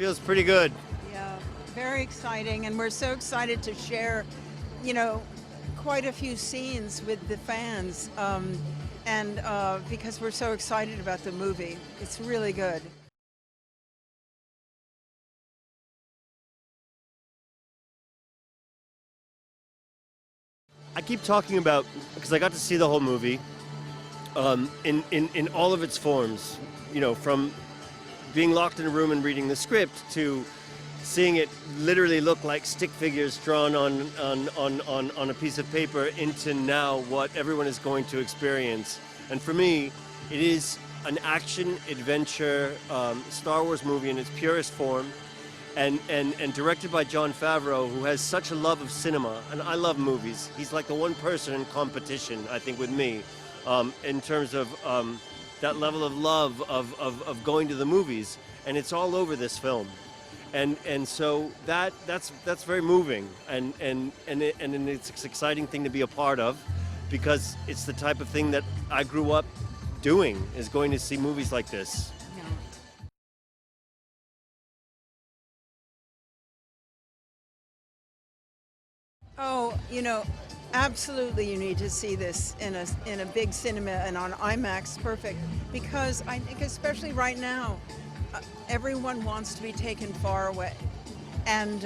Feels pretty good. Yeah, very exciting, and we're so excited to share, you know, quite a few scenes with the fans, and because we're so excited about the movie. It's really good. I keep talking about, because I got to see the whole movie in all of its forms, you know, from being locked in a room and reading the script to seeing it literally look like stick figures drawn on a piece of paper into now what everyone is going to experience. And for me, it is an action adventure Star Wars movie in its purest form, and directed by Jon Favreau, who has such a love of cinema, and I love movies. He's like the one person in competition, I think, with me, in terms of that level of love of going to the movies, and it's all over this film. And so that's very moving, and it's an exciting thing to be a part of, because it's the type of thing that I grew up doing, is going to see movies like this. Oh, you know, absolutely you need to see this in a big cinema and on IMAX, perfect, because I think especially right now, everyone wants to be taken far away. And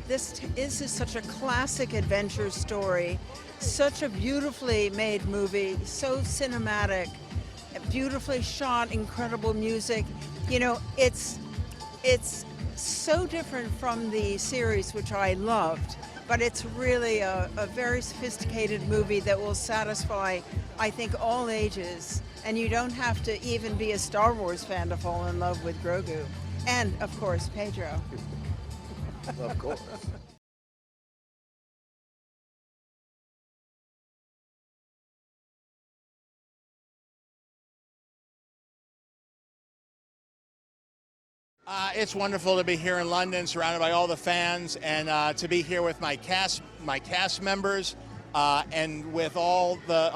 this is such a classic adventure story, such a beautifully made movie, so cinematic, beautifully shot, incredible music. You know, it's so different from the series, which I loved, but it's really a very sophisticated movie that will satisfy, I think, all ages. And you don't have to even be a Star Wars fan to fall in love with Grogu. And, of course, Pedro. Of course. It's wonderful to be here in London, surrounded by all the fans, and to be here with my cast members, and with a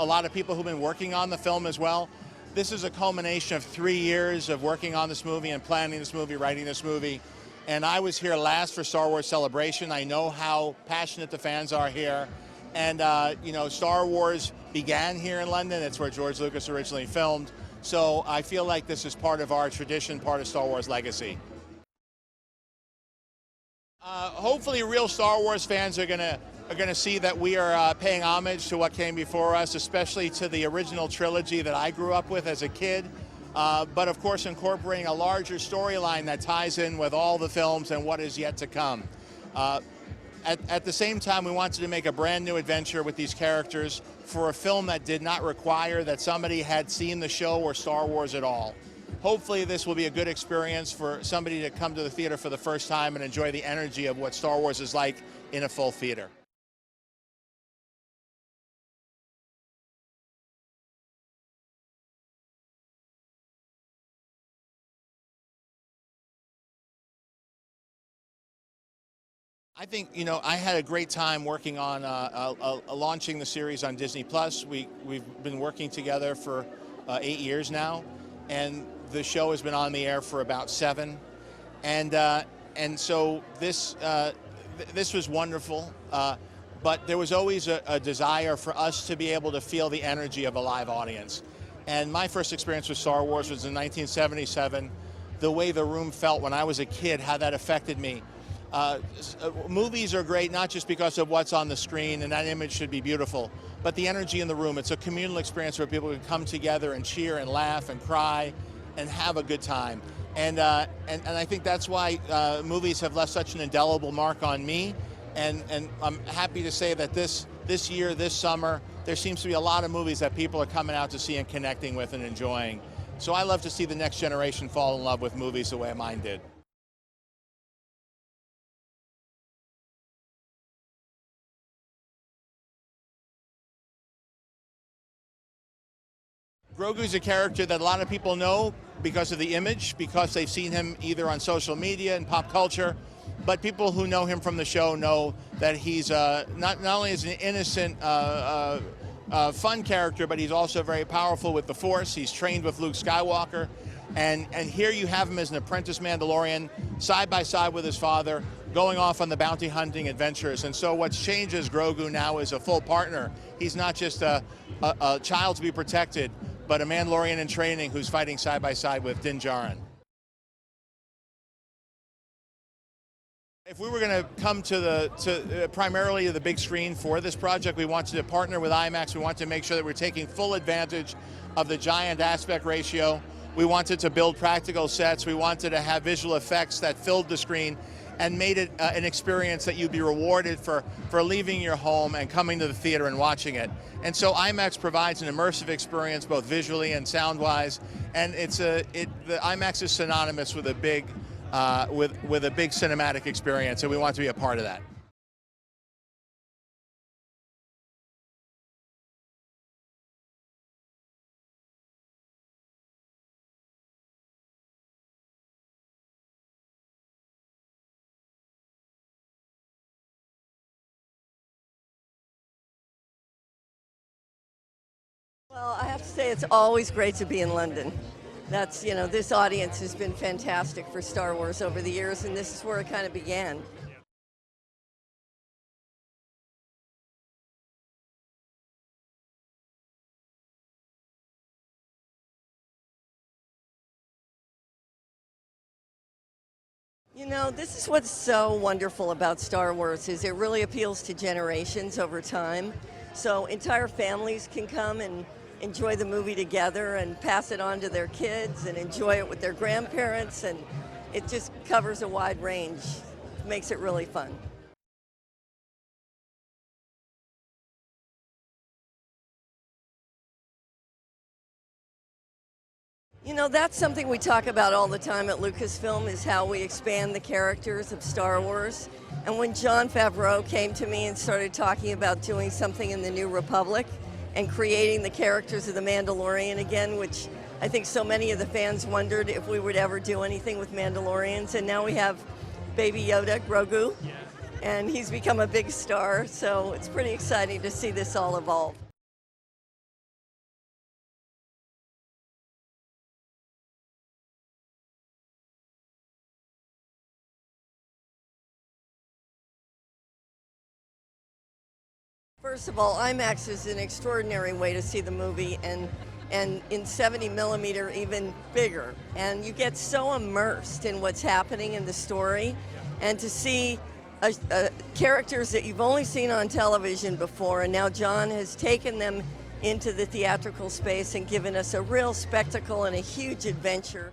lot of people who've been working on the film as well. This is a culmination of 3 years of working on this movie and planning this movie, writing this movie. And I was here last for Star Wars Celebration. I know how passionate the fans are here. And, you know, Star Wars began here in London. It's where George Lucas originally filmed. So I feel like this is part of our tradition, part of Star Wars legacy. Hopefully real Star Wars fans are gonna see that we are paying homage to what came before us, especially to the original trilogy that I grew up with as a kid. But of course incorporating a larger storyline that ties in with all the films and what is yet to come. At the same time, we wanted to make a brand new adventure with these characters for a film that did not require that somebody had seen the show or Star Wars at all. Hopefully this will be a good experience for somebody to come to the theater for the first time and enjoy the energy of what Star Wars is like in a full theater. I think, you know, I had a great time working on launching the series on Disney+. We've been working together for 8 years now, and the show has been on the air for about 7. And so this was wonderful, but there was always a desire for us to be able to feel the energy of a live audience. And my first experience with Star Wars was in 1977. The way the room felt when I was a kid, how that affected me. Movies are great not just because of what's on the screen, and that image should be beautiful, but the energy in the room. It's a communal experience where people can come together and cheer and laugh and cry and have a good time. And I think that's why movies have left such an indelible mark on me. And I'm happy to say that this year, this summer, there seems to be a lot of movies that people are coming out to see and connecting with and enjoying. So I love to see the next generation fall in love with movies the way mine did. Grogu's a character that a lot of people know because of the image, because they've seen him either on social media and pop culture, but people who know him from the show know that he's not only is an innocent, fun character, but he's also very powerful with the Force. He's trained with Luke Skywalker. And here you have him as an apprentice Mandalorian, side by side with his father, going off on the bounty hunting adventures. And so what's changed is Grogu now is a full partner. He's not just a child to be protected, but a Mandalorian in training who's fighting side by side with Djarin. If we were going to come to primarily the big screen for this project, we wanted to partner with IMAX. We wanted to make sure that we're taking full advantage of the giant aspect ratio. We wanted to build practical sets. We wanted to have visual effects that filled the screen and made it an experience that you'd be rewarded for leaving your home and coming to the theater and watching it. And so IMAX provides an immersive experience both visually and sound-wise, and the IMAX is synonymous with a big with a big cinematic experience, and we want to be a part of that. Well, I have to say it's always great to be in London. That's, this audience has been fantastic for Star Wars over the years, and this is where it kind of began. This is what's so wonderful about Star Wars is it really appeals to generations over time. So entire families can come and enjoy the movie together and pass it on to their kids and enjoy it with their grandparents, and it just covers a wide range. It makes it really fun. That's something we talk about all the time at Lucasfilm, is how we expand the characters of Star Wars. And when Jon Favreau came to me and started talking about doing something in the New Republic and creating the characters of the Mandalorian again, which I think so many of the fans wondered if we would ever do anything with Mandalorians, and now we have Baby Yoda, Grogu, and he's become a big star, so it's pretty exciting to see this all evolve. First of all, IMAX is an extraordinary way to see the movie, and in 70 millimeter even bigger. And you get so immersed in what's happening in the story, and to see characters that you've only seen on television before, and now Jon has taken them into the theatrical space and given us a real spectacle and a huge adventure.